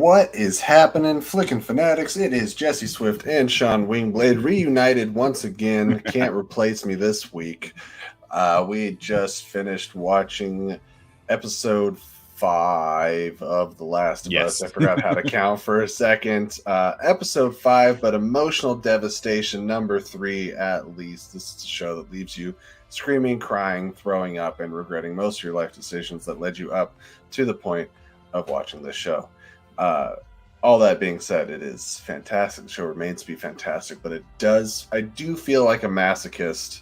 What is happening, Flickin' Fanatics? It is Jesse Swift and Sean Wingblade reunited once again. Can't replace me this week. We just finished watching episode 5 of The Last of Us. I forgot how to count for a second. Episode 5, but emotional devastation number 3 at least. This is a show that leaves you screaming, crying, throwing up, and regretting most of your life decisions that led you up to the point of watching this show. All that being said, it is fantastic. The show remains to be fantastic, but I do feel like a masochist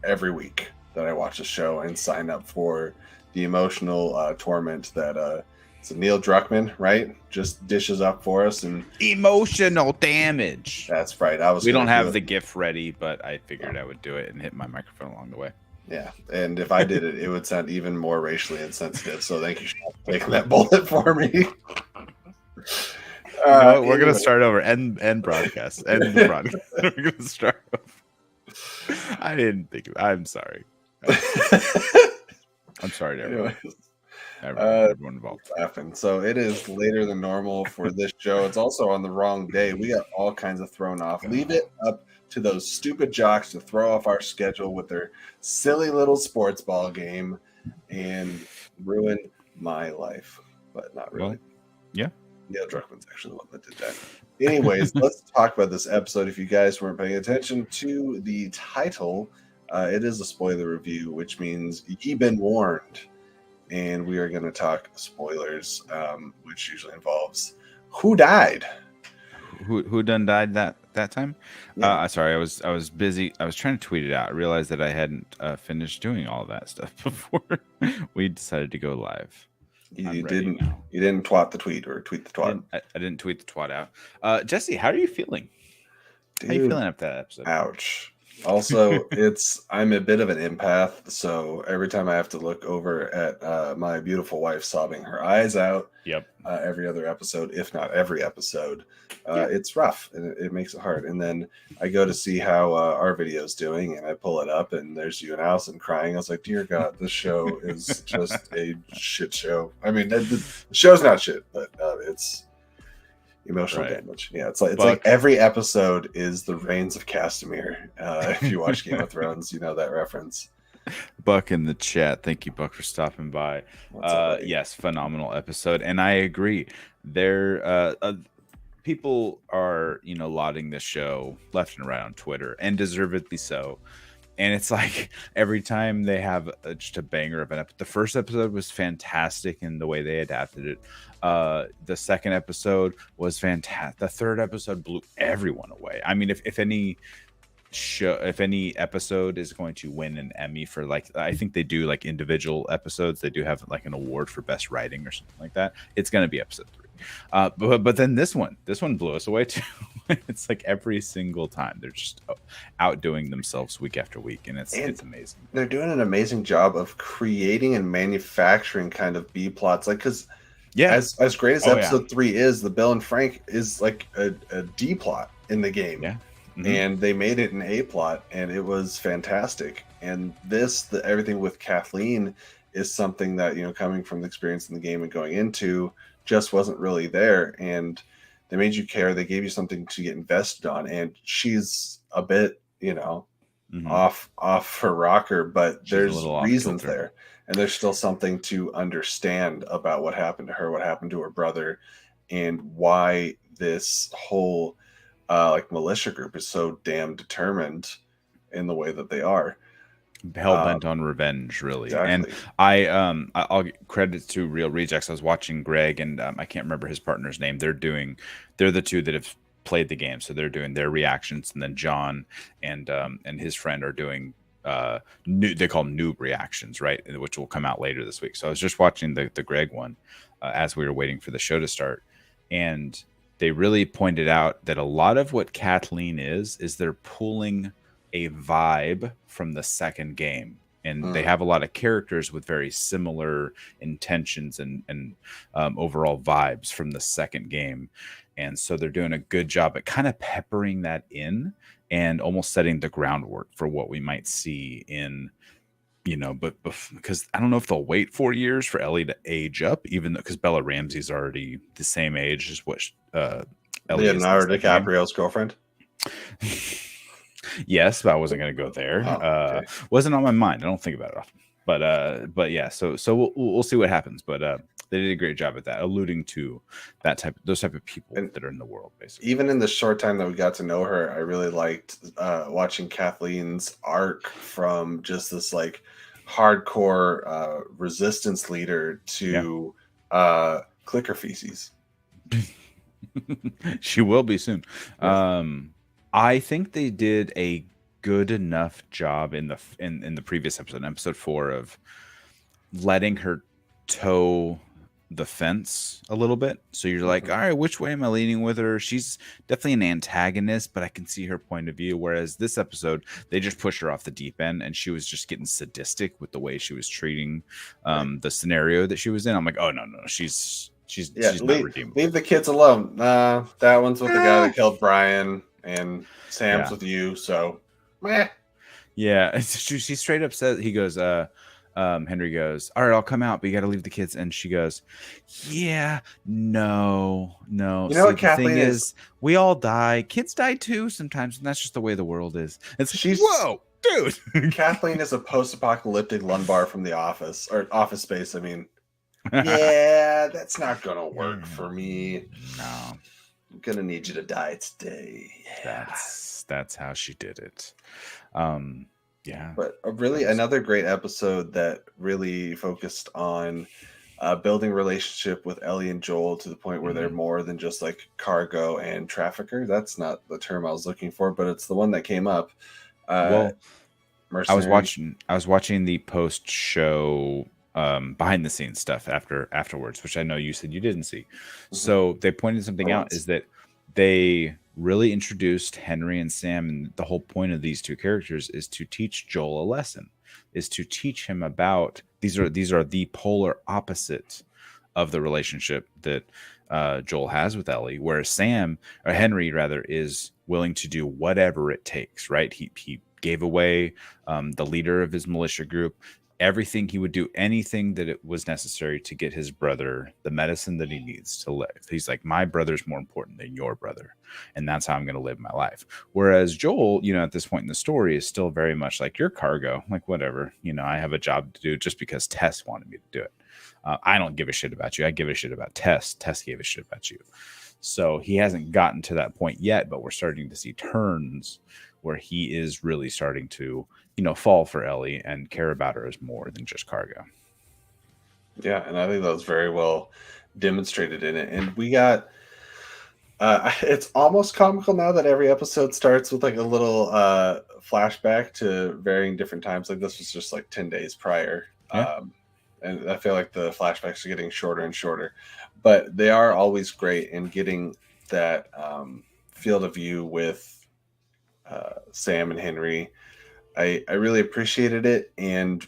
every week that I watch a show and sign up for the emotional torment that it's Neil Druckmann, right? Just dishes up for us. And emotional damage. That's right. We don't have the GIF ready, but I figured I would do it and hit my microphone along the way. Yeah, and if I did it, it would sound even more racially insensitive. So thank you for taking that bullet for me. We're gonna start over. End broadcast. End the broadcast. We're gonna start over. I didn't think. I'm sorry. I'm sorry to everyone. Everyone involved. Laughing. So it is later than normal for this show. It's also on the wrong day. We got all kinds of thrown off. Leave it up to those stupid jocks to throw off our schedule with their silly little sports ball game and ruin my life. But not really. Well, yeah. Neil Druckmann's actually the one that did that. Anyways, let's talk about this episode. If you guys weren't paying attention to the title, it is a spoiler review, which means you've been warned. And we are going to talk spoilers, which usually involves who died. Who done died that time? Yeah. Sorry, I was busy. I was trying to tweet it out. I realized that I hadn't finished doing all that stuff before we decided to go live. You didn't twat the tweet or tweet the twat. I didn't tweet the twat out. Jesse, how are you feeling? Dude, how are you feeling after that episode? Ouch. Also, I'm a bit of an empath, so every time I have to look over at my beautiful wife sobbing her eyes out, every other episode, if not every episode, it's rough and it makes it hard. And then I go to see how our video's doing, and I pull it up, and there's you and Allison crying. I was like, dear God, this show is just a shit show. I mean, the show's not shit, but it's emotional damage. Yeah, it's like every episode is the Reigns of Castamere. If you watch Game of Thrones, you know that reference. Buck in the chat, thank you, Buck, for stopping by. Yes, phenomenal episode, and I agree. There, people are lauding the show left and right on Twitter, and deservedly so. And it's like every time they have just a banger of an episode. The first episode was fantastic in the way they adapted it. The second episode was fantastic. The third episode blew everyone away. I mean, if any episode is going to win an Emmy for, like, I think they do like individual episodes. They do have like an award for best writing or something like that. It's going to be episode 3. But then this one blew us away too. It's like every single time they're just outdoing themselves week after week, and it's amazing. They're doing an amazing job of creating and manufacturing kind of B plots, like, because as great as episode 3 is, the Bill and Frank is like a D plot in the game. Yeah. Mm-hmm. And they made it an A plot, and it was fantastic. And everything with Kathleen is something that, coming from the experience in the game and going into, just wasn't really there. And they made you care. They gave you something to get invested on. And she's a bit, off her rocker, but there's reasons there. And there's still something to understand about what happened to her, what happened to her brother, and why this whole militia group is so damn determined in the way that they are. Hell-bent on revenge, really. Exactly. And I'll give credit to Real Rejects. I was watching Greg, and I can't remember his partner's name. They're the two that have played the game, so they're doing their reactions, and then John and his friend are doing they call them noob reactions, right? Which will come out later this week. So I was just watching the Greg one as we were waiting for the show to start, and they really pointed out that a lot of what Kathleen is they're pulling a vibe from the second game, and they have a lot of characters with very similar intentions and overall vibes from the second game. And so they're doing a good job at kind of peppering that in and almost setting the groundwork for what we might see in but because I don't know if they'll wait 4 years for Ellie to age up, even though because Bella Ramsey's already the same age as what Ellie is in the Leonardo second game. DiCaprio's girlfriend. Yes, but I wasn't going to go there. Oh, okay. Wasn't on my mind. I don't think about it often. But yeah. So we'll see what happens. But they did a great job at that, alluding to those type of people that are in the world, basically. Even in the short time that we got to know her, I really liked watching Kathleen's arc from just this like hardcore resistance leader to clicker feces. She will be soon. Yes. I think they did a good enough job in the previous episode 4, of letting her toe the fence a little bit. So you're like, all right, which way am I leaning with her? She's definitely an antagonist, but I can see her point of view. Whereas this episode, they just pushed her off the deep end, and she was just getting sadistic with the way she was treating the scenario that she was in. I'm like, oh no, she's not redeemable. Leave the kids alone. That one's with the guy that killed Brian, and Sam's with you. So, meh. Yeah, she straight up says, he goes, Henry goes, all right, I'll come out, but you got to leave the kids. And she goes, yeah, no. You know what Kathleen is? We all die. Kids die too sometimes, and that's just the way the world is. She's whoa, dude. Kathleen is a post-apocalyptic Lumbar from The Office, or Office Space. I mean, yeah, that's not gonna work for me. No, I'm gonna need you to die today. Yeah. That's how she did it. Yeah, but really another great episode that really focused on building relationship with Ellie and Joel to the point where they're more than just like cargo and trafficker. That's not the term I was looking for, but it's the one that came up. I was watching the post show behind the scenes stuff afterwards, which I know you said you didn't see. Mm-hmm. So they pointed something out, is that they really introduced Henry and Sam, and the whole point of these two characters is to teach Joel a lesson, is to teach him about these are the polar opposite of the relationship that Joel has with Ellie, whereas Henry rather, is willing to do whatever it takes, right? He gave away the leader of his militia group, everything. He would do anything that it was necessary to get his brother the medicine that he needs to live. He's like, my brother's more important than your brother, and that's how I'm going to live my life. Whereas Joel, at this point in the story, is still very much like, your cargo, like whatever, I have a job to do just because Tess wanted me to do it. I don't give a shit about you. I give a shit about Tess. Tess gave a shit about you. So he hasn't gotten to that point yet, but we're starting to see turns where he is really starting to fall for Ellie and care about her as more than just cargo. Yeah, and I think that was very well demonstrated in it. And we got it's almost comical now that every episode starts with like a little flashback to varying different times. Like this was just like 10 days prior. Yeah. And I feel like the flashbacks are getting shorter and shorter, but they are always great in getting that field of view with Sam and Henry. I really appreciated it, and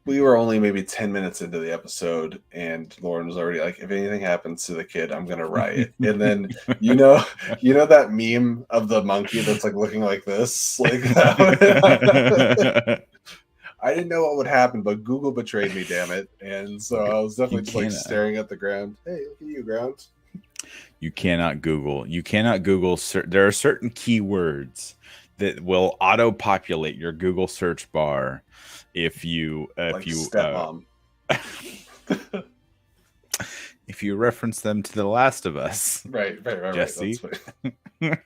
we were only maybe 10 minutes into the episode, and Lauren was already like, if anything happens to the kid, I'm gonna riot. And then you know that meme of the monkey that's like looking like this, like I didn't know what would happen, but Google betrayed me, damn it. And so I was definitely just like staring at the ground. Hey, look at you, ground. You cannot Google. There are certain keywords that will auto-populate your Google search bar if you stepmom. If you reference them to The Last of Us. Right, Jesse. Right.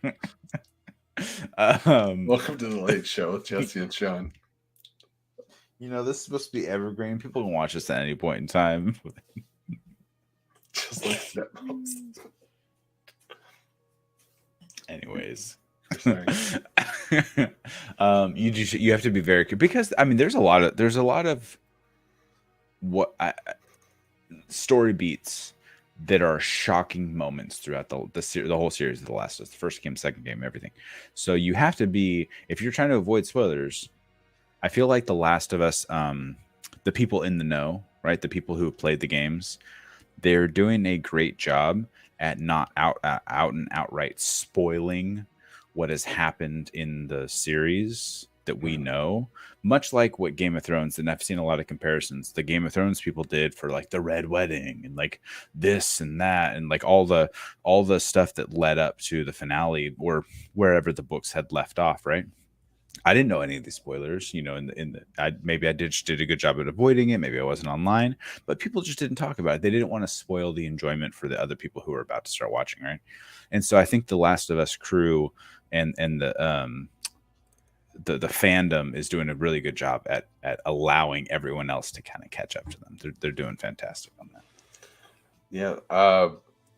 Welcome to the Late Show with Jesse and Sean. This is supposed to be evergreen. People can watch this at any point in time. Just like stepmoms. Anyways. You have to be very careful, because there's a lot of story beats that are shocking moments throughout the whole series of The Last of Us, the first game, second game, everything. So you have to be, if you're trying to avoid spoilers, I feel like The Last of Us, the people in the know, right, the people who have played the games, they're doing a great job at not out and outright spoiling what has happened in the series that we know, much like what Game of Thrones, and I've seen a lot of comparisons, the Game of Thrones people did for like the Red Wedding and like this and that, and like all the stuff that led up to the finale or wherever the books had left off, right? I didn't know any of these spoilers, maybe I just did a good job at avoiding it. Maybe I wasn't online, but people just didn't talk about it. They didn't want to spoil the enjoyment for the other people who were about to start watching, right? And so I think the Last of Us crew and the fandom is doing a really good job at allowing everyone else to kind of catch up to them. They're doing fantastic on that. Yeah.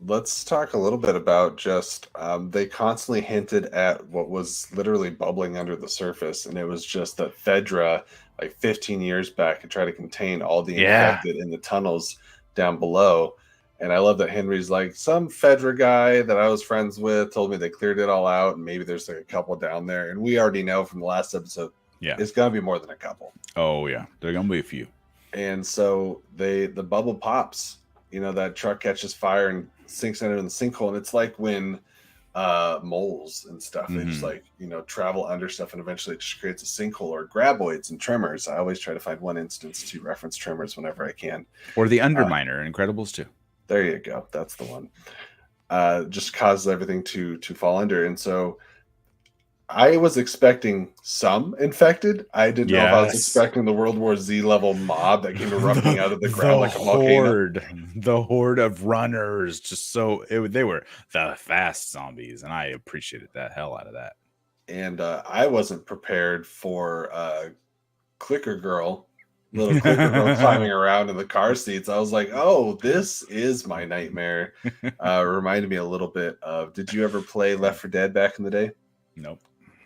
Let's talk a little bit about just they constantly hinted at what was literally bubbling under the surface, and it was just that Fedra, like 15 years back, had tried to contain all the infected in the tunnels down below. And I love that Henry's like, some Fedra guy that I was friends with told me they cleared it all out, and maybe there's like a couple down there. And we already know from the last episode, it's gonna be more than a couple. Oh yeah, there are gonna be a few. And so the bubble pops. That truck catches fire and sinks into the sinkhole, and it's like when moles and stuff, they just like travel under stuff, and eventually it just creates a sinkhole. Or graboids and tremors. I always try to find one instance to reference tremors whenever I can. Or the Underminer in Incredibles 2. There you go. That's the one. Just causes everything to fall under. And so I was expecting some infected. I didn't know if I was expecting the World War Z level mob that came erupting out of the ground like a volcano. The horde of runners. They were the fast zombies, and I appreciated the hell out of that. And I wasn't prepared for Clicker Girl. Little Clicker Girl climbing around in the car seats. I was like, oh, this is my nightmare. Reminded me a little bit of, did you ever play Left 4 Dead back in the day? Nope.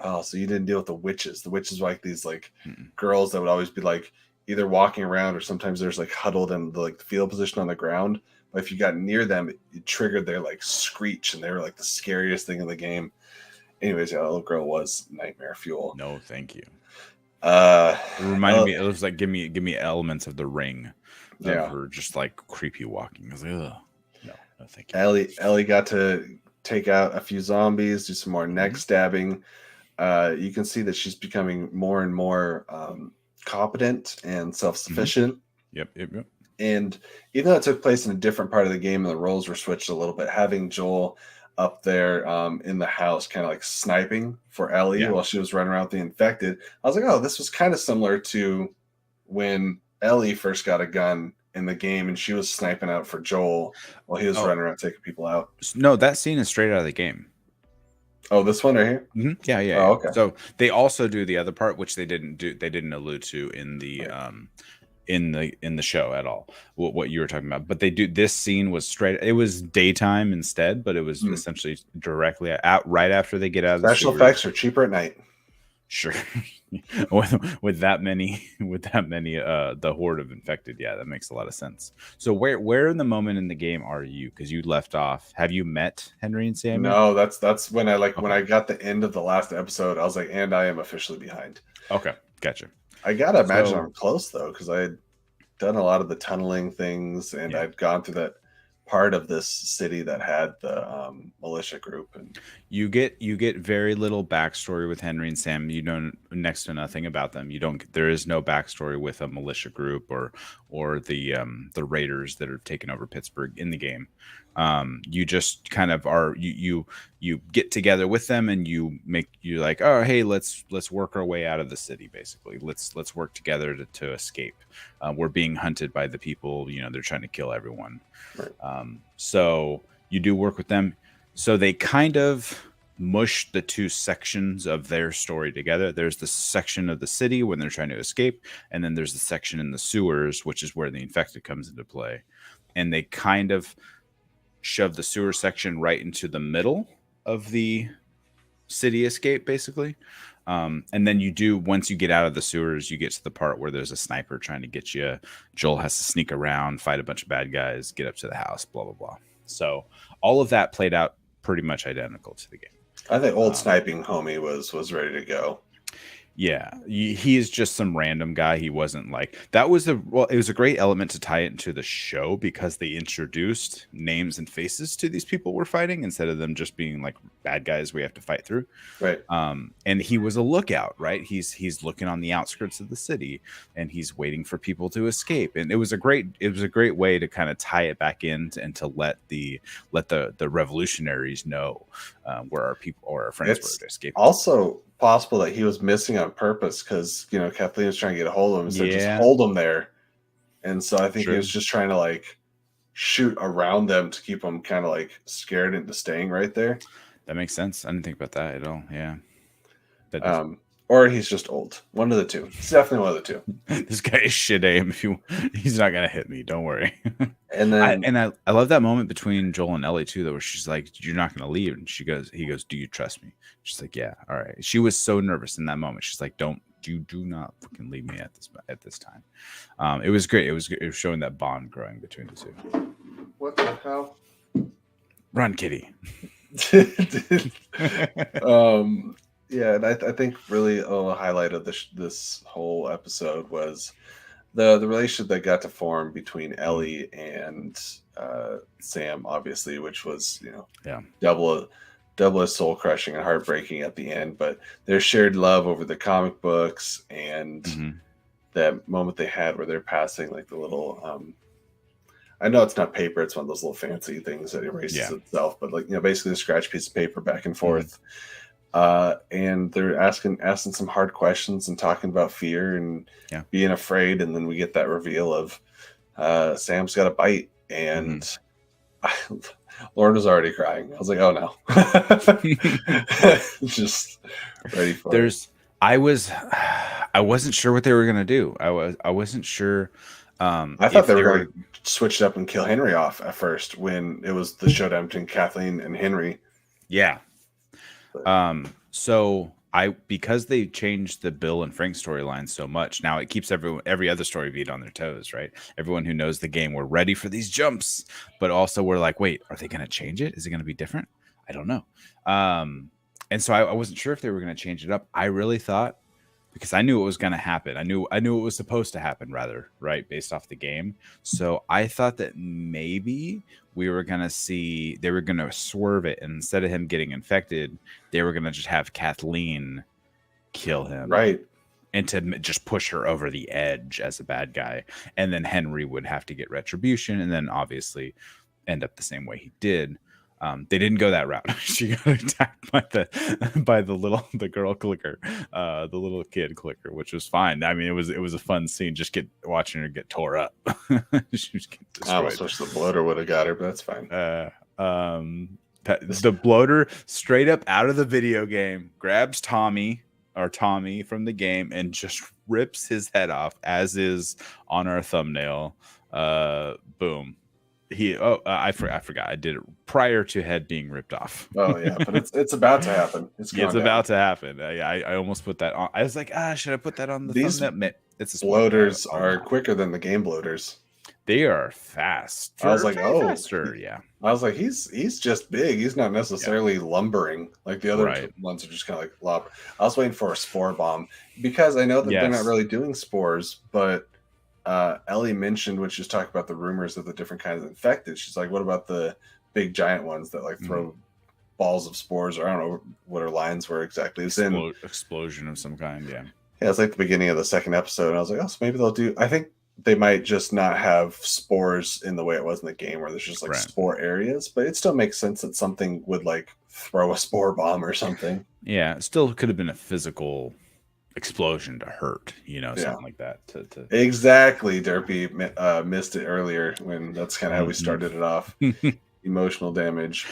Oh, so you didn't deal with the witches. The witches were like these girls that would always be like either walking around, or sometimes there's like huddled in the fetal position on the ground. But if you got near them, it triggered their like screech, and they were like the scariest thing in the game. Anyways, that little girl was nightmare fuel. No, thank you. It reminded me. It was like give me elements of The Ring. Of her just like creepy walking. I was like, ugh. No, thank you. Ellie got to take out a few zombies, do some more neck stabbing. You can see that she's becoming more and more competent and self-sufficient. Yep. And even though it took place in a different part of the game and the roles were switched a little bit, having Joel up there in the house kind of like sniping for Ellie while she was running around with the infected, I was like, oh, this was kind of similar to when Ellie first got a gun in the game and she was sniping out for Joel while he was running around taking people out. No, that scene is straight out of the game. Oh, this one right here? Mm-hmm. Yeah. Oh, okay. So they also do the other part, which they didn't do. They didn't allude to in the in the show at all. What you were talking about, but they do. This scene was straight. It was daytime instead, but it was essentially directly out right after they get out of the special effects are cheaper at night. Sure. with that many the horde of infected, that makes a lot of sense. So where in the moment in the game are you? Because you left off. Have you met Henry and Sammy? No, that's when I when I got the end of the last episode, I was like, and I am officially behind. Okay, gotcha. I gotta imagine I'm close though, because I had done a lot of the tunneling things, and I'd gone through that part of this city that had the militia group. And you get very little backstory with Henry and Sam. You know next to nothing about them. There is no backstory with a militia group or the raiders that are taking over Pittsburgh in the game. You just kind of are you get together with them, and you're like, oh hey, let's work our way out of the city. Basically, let's work together to escape. We're being hunted by the people. They're trying to kill everyone. Right. So you do work with them. So they kind of mush the two sections of their story together. There's the section of the city when they're trying to escape, and then there's the section in the sewers, which is where the infected comes into play. And they kind of shove the sewer section right into the middle of the city escape, basically. And then once you get out of the sewers, you get to the part where there's a sniper trying to get you. Joel has to sneak around, fight a bunch of bad guys, get up to the house, blah, blah, blah. So all of that played out pretty much identical to the game. I think old sniping homie was ready to go. Yeah, he is just some random guy. He wasn't like that was a well, it was a great element to tie it into the show because they introduced names and faces to these people we're fighting instead of them just being like bad guys we have to fight through. Right. And he was a lookout, right? He's looking on the outskirts of the city and he's waiting for people to escape. And it was a great way to kind of tie it back in and to let the revolutionaries know where our people or our friends It's were escaping. also possible that he was missing on purpose because Kathleen was trying to get a hold of him and said just Yeah, hold him there, and so I think he was true. just trying to like shoot around them to keep them kind of like scared into staying right there. That makes sense. I didn't think about that at all. Yeah. That does. Or he's just old. One of the two. It's definitely one of the two. This guy is shit aim. He's not gonna hit me. Don't worry. And then I love that moment between Joel and Ellie too, though, where she's like, "You're not gonna leave," and he goes, "Do you trust me?" She's like, "Yeah, all right." She was so nervous in that moment. She's like, "Don't you do not fucking leave me at this time." It was great. It was showing that bond growing between the two. what the hell? Run, kitty. Yeah, and I think really a highlight of this whole episode was the relationship that got to form between Ellie and Sam, obviously, which was Yeah. double as soul crushing and heartbreaking at the end. But their shared love over the comic books and that moment they had where they're passing like the little I know it's not paper, it's one of those little fancy things that erases itself, but like basically a scratch piece of paper back and forth. And they're asking some hard questions and talking about fear and being afraid, and then we get that reveal of Sam's got a bite, and Lauren was already crying. I was like, oh no. Just ready for it. I wasn't sure what they were gonna do. I wasn't sure. I thought they were going to switch it up and kill Henry off at first when it was the showdown between Kathleen and Henry. Yeah. So because they changed the Bill and Frank storyline so much, now it keeps every other story beat on their toes, right? Everyone who knows the game, we're ready for these jumps, but also we're like, wait, are they going to change it? Is it going to be different? I don't know. And so I wasn't sure if they were going to change it up. I really thought, because I knew it was going to happen. I knew it was supposed to happen, rather, right, based off the game. So I thought that maybe we were going to see they were going to swerve it, and instead of him getting infected, they were going to just have Kathleen kill him, right, and to just push her over the edge as a bad guy, and then Henry would have to get retribution, and then obviously end up the same way he did. They didn't go that route. She got attacked by the girl clicker, the little kid clicker, which was fine. I mean, it was a fun scene. Just watching her get tore up. She was getting destroyed. I almost wish the bloater would have got her, but that's fine. The bloater straight up out of the video game grabs Tommy from the game and just rips his head off, as is on our thumbnail. Boom. I forgot. I did it prior to head being ripped off. Oh yeah, but it's about to happen. It's about to happen. I almost put that on. I was like, should I put that on the thumbnail? It's a bloaters are quicker than the game bloaters. They are fast. I was like, faster. Yeah. I was like, he's just big. He's not necessarily lumbering like the other ones are just kind of like lob. I was waiting for a spore bomb because I know that they're not really doing spores, but Ellie mentioned when she was talking about the rumors of the different kinds of infected. She's like, what about the big giant ones that like throw balls of spores? Or I don't know what her lines were exactly. It's explosion of some kind. Yeah. Yeah. It's like the beginning of the second episode. And I was like, oh, so maybe they'll do, I think they might just not have spores in the way it was in the game where there's just like spore areas, but it still makes sense that something would like throw a spore bomb or something. Yeah. It still could have been a physical explosion to hurt, something like that. Exactly. Derpy missed it earlier when that's kind of how we started it off. Emotional damage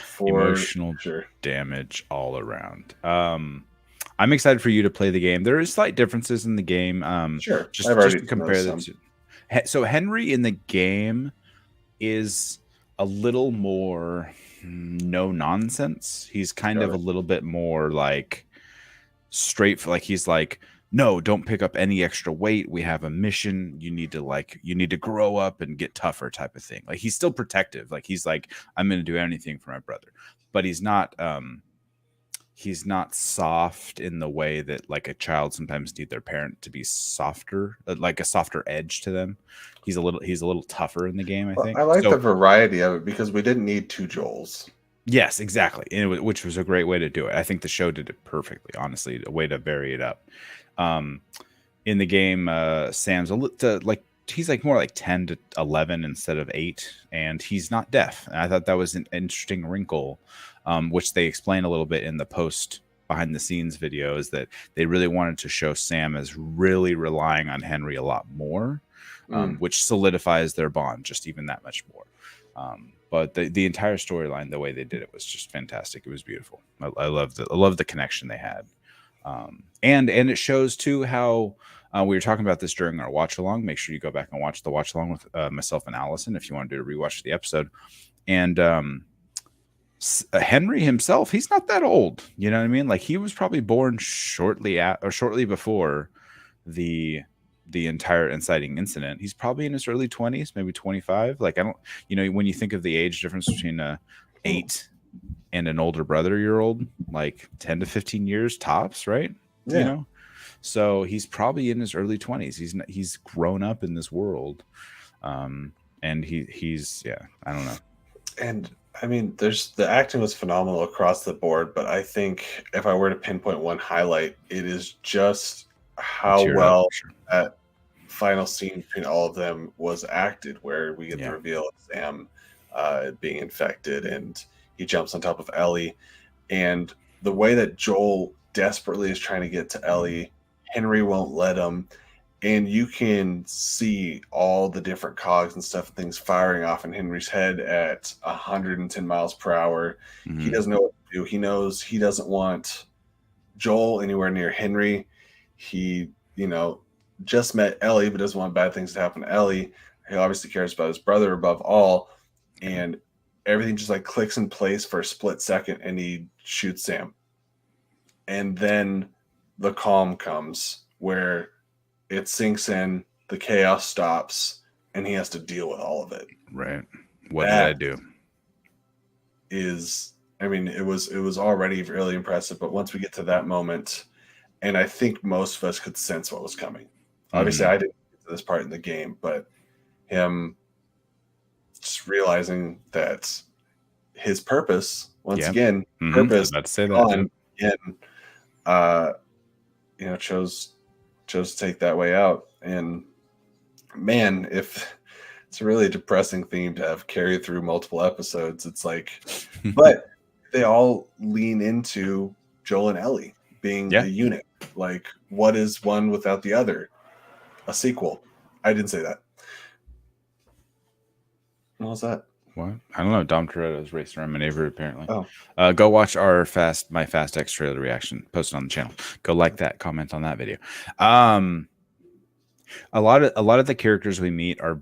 damage all around. I'm excited for you to play the game. There is slight differences in the game. Sure. Just to compare them to. So Henry in the game is a little more no nonsense. He's kind of a little bit more like straight, like he's like, no, don't pick up any extra weight. We have a mission. You need to grow up and get tougher type of thing. Like he's still protective. Like he's like, I'm going to do anything for my brother, but he's not, he's not soft in the way that like a child sometimes need their parent to be softer, like a softer edge to them. He's a little tougher in the game, I think. I like the So variety of it because we didn't need two Joels. yes, exactly, and which was a great way to do it. I think the show did it perfectly. Honestly, a way to vary it up. In the game, Sam's like he's like more like 10 to 11 instead of 8, and he's not deaf. And I thought that was an interesting wrinkle, which they explain a little bit in the post behind the scenes video, is that they really wanted to show Sam as really relying on Henry a lot more, which solidifies their bond just even that much more. But the entire storyline, the way they did it, was just fantastic. It was beautiful. I love the connection they had. And it shows too how we were talking about this during our watch along. Make sure you go back and watch the watch along with myself and Allison if you want to do a rewatch of the episode. And Henry himself, he's not that old. You know what I mean? Like he was probably born shortly before the entire inciting incident. He's probably in his early 20s, maybe 25. Like I don't, when you think of the age difference between 8 and an older brother year old, like 10 to 15 years tops, right? Yeah. So he's probably in his early 20s. He's grown up in this world. And he's I don't know. And I mean, the acting was phenomenal across the board, but I think if I were to pinpoint one highlight, it is just how well that final scene between all of them was acted, where we get the reveal of Sam being infected and he jumps on top of Ellie, and the way that Joel desperately is trying to get to Ellie, Henry won't let him, and you can see all the different cogs and stuff, things firing off in Henry's head at 110 miles per hour. Mm-hmm. He doesn't know what to do. He knows he doesn't want Joel anywhere near Henry. He, just met Ellie, but doesn't want bad things to happen to Ellie. He obviously cares about his brother above all, and everything just like clicks in place for a split second, and he shoots Sam. And then the calm comes where it sinks in, the chaos stops, and he has to deal with all of it. Right. What did I do? It was already really impressive, but once we get to that moment, and I think most of us could sense what was coming. Obviously, I didn't get to this part in the game, but him just realizing that his purpose, once again, purpose on again, chose to take that way out. And man, if it's a really depressing theme to have carried through multiple episodes, it's like, but they all lean into Joel and Ellie being the unit. Like, what is one without the other? A sequel. I didn't say that. What was that? What? I don't know. Dom Toretto's racing around my neighborhood, apparently. Oh. Go watch our My Fast X trailer reaction posted on the channel. Go like that, comment on that video. A lot of the characters we meet are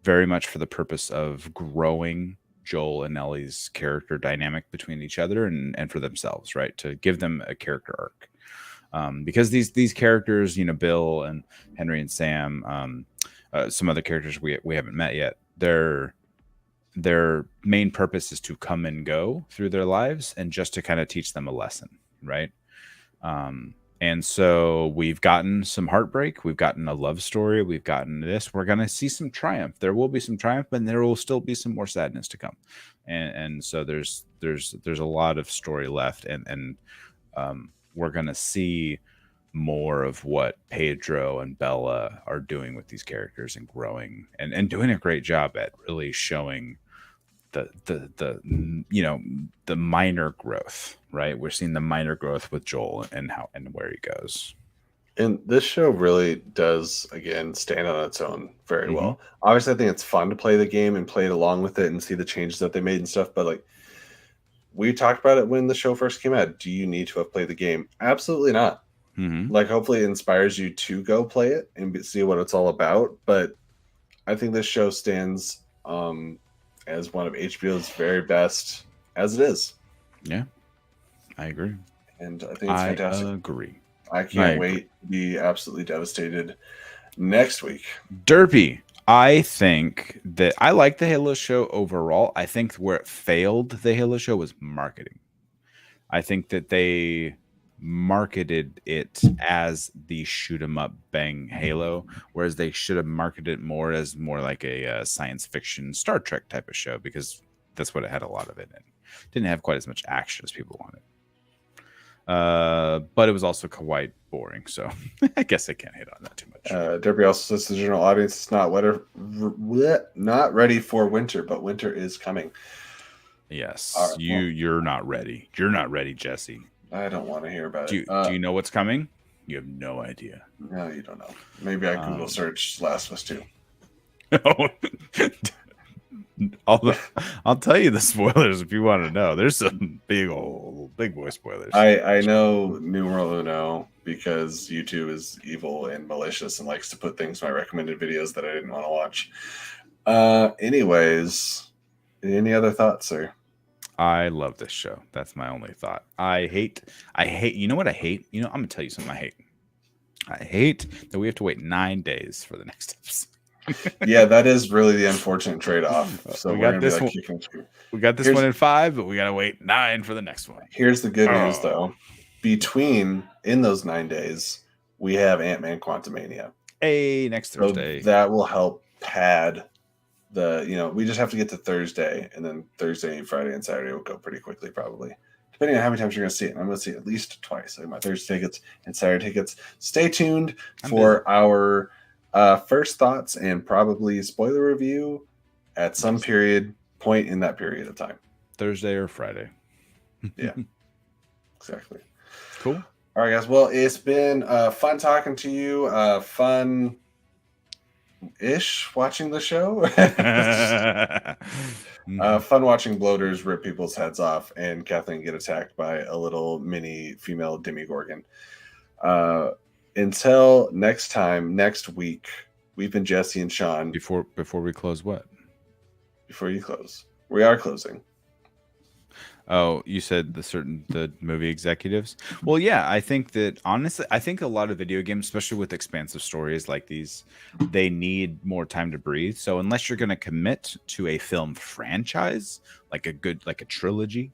very much for the purpose of growing Joel and Ellie's character dynamic between each other and for themselves, right? To give them a character arc. Because these characters, Bill and Henry and Sam, some other characters we haven't met yet, their main purpose is to come and go through their lives and just to kind of teach them a lesson, right? And so we've gotten some heartbreak, we've gotten a love story, we've gotten this. We're gonna see some triumph. There will be some triumph, but there will still be some more sadness to come. And so there's a lot of story left, and we're gonna see more of what Pedro and Bella are doing with these characters and growing and doing a great job at really showing the minor growth, right? We're seeing the minor growth with Joel and how and where he goes. And this show really does, again, stand on its own very well. Obviously, I think it's fun to play the game and play it along with it and see the changes that they made and stuff. But like we talked about it when the show first came out, do you need to have played the game? Absolutely not. Like, hopefully it inspires you to go play it and see what it's all about. But I think this show stands as one of HBO's very best as it is. Yeah, I agree. And I think it's fantastic. I agree. I can't wait to be absolutely devastated next week. Derpy, I think that I like the Halo show overall. I think where it failed the Halo show was marketing. I think that they marketed it as the shoot 'em up bang Halo, whereas they should have marketed it more like a science fiction Star Trek type of show, because that's what it had a lot of it, and didn't have quite as much action as people wanted. But it was also quite boring, so I guess I can't hit on that too much. Derby also says the general audience is not ready for winter, but winter is coming. Yes, All right, you're not ready. You're not ready, Jesse. I don't want to hear about it. Do you know what's coming? You have no idea. No, you don't know. Maybe I Google search Last of Us 2. No. I'll tell you the spoilers if you want to know. There's some big boy spoilers. I know numero uno because YouTube is evil and malicious and likes to put things in my recommended videos that I didn't want to watch. Anyways, any other thoughts, sir? I love this show. That's my only thought. I hate, you know what I hate? I'm going to tell you something I hate. I hate that we have to wait 9 days for the next episode. Yeah, that is really the unfortunate trade-off. So we got this one. We got this one in 5, but we got to wait 9 for the next one. Here's the good news, though. In those 9 days, we have Ant-Man Quantumania. Hey, next Thursday. So that will help pad we just have to get to Thursday, and then Thursday, Friday, and Saturday will go pretty quickly, probably, depending on how many times you're going to see it. And I'm going to see it at least twice. My Thursday tickets and Saturday tickets. Stay tuned for our first thoughts and probably spoiler review at some point in that period of time. Thursday or Friday. Yeah, exactly. Cool. All right, guys. Well, it's been fun talking to you. Fun-ish watching the show. Fun watching bloaters rip people's heads off and Kathleen get attacked by a little mini female demigorgon. Until next time, next week, we've been Jesse and Sean. Before we close, what? Before you close, we are closing. Oh, you said the movie executives. Well, yeah, I think that honestly, I think a lot of video games, especially with expansive stories like these, they need more time to breathe. So unless you're going to commit to a film franchise, like a trilogy,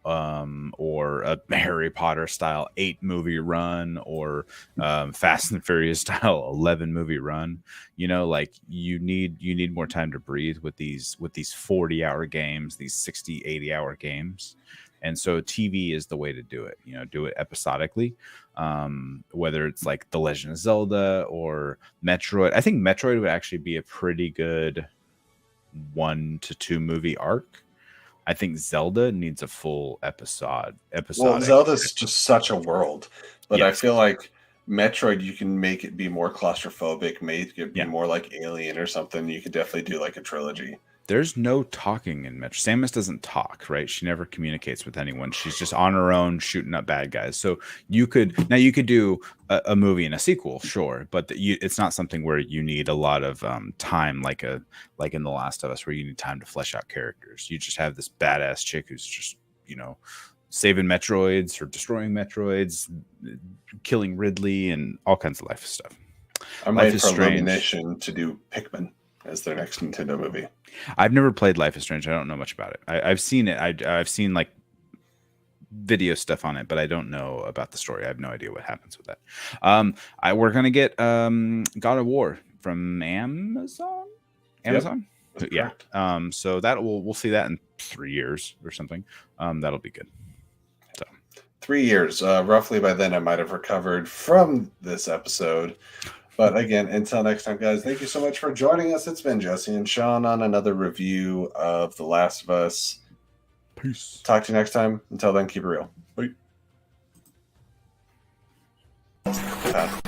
or a Harry Potter style 8-movie run, or Fast and Furious style 11-movie run, you need more time to breathe with these 40-hour games, these 60, 80-hour games. And so TV is the way to do it. Do it episodically, whether it's like The Legend of Zelda or Metroid. I think Metroid would actually be a pretty good 1 to 2 movie arc. I think Zelda needs a full episode. Well, Zelda's just such a world, but yes. I feel like Metroid, you can make it be more claustrophobic, make it be more like Alien or something. You could definitely do like a trilogy. There's no talking in Metroid. Samus doesn't talk, right? She never communicates with anyone. She's just on her own shooting up bad guys. So you could do a movie and a sequel, sure, but it's not something where you need a lot of time, like in The Last of Us, where you need time to flesh out characters. You just have this badass chick who's just saving Metroids or destroying Metroids, killing Ridley, and all kinds of life stuff. I might for Illumination to do Pikmin as their next Nintendo movie. I've never played Life is Strange. I don't know much about it. I've seen it. I've seen like video stuff on it, but I don't know about the story. I have no idea what happens with that. We're gonna get God of War from Amazon. Yep, yeah. So we'll see that in 3 years or something. That'll be good. So 3 years, roughly. By then, I might have recovered from this episode. But again, until next time, guys, thank you so much for joining us. It's been Jesse and Sean on another review of The Last of Us. Peace. Talk to you next time. Until then, keep it real. Bye.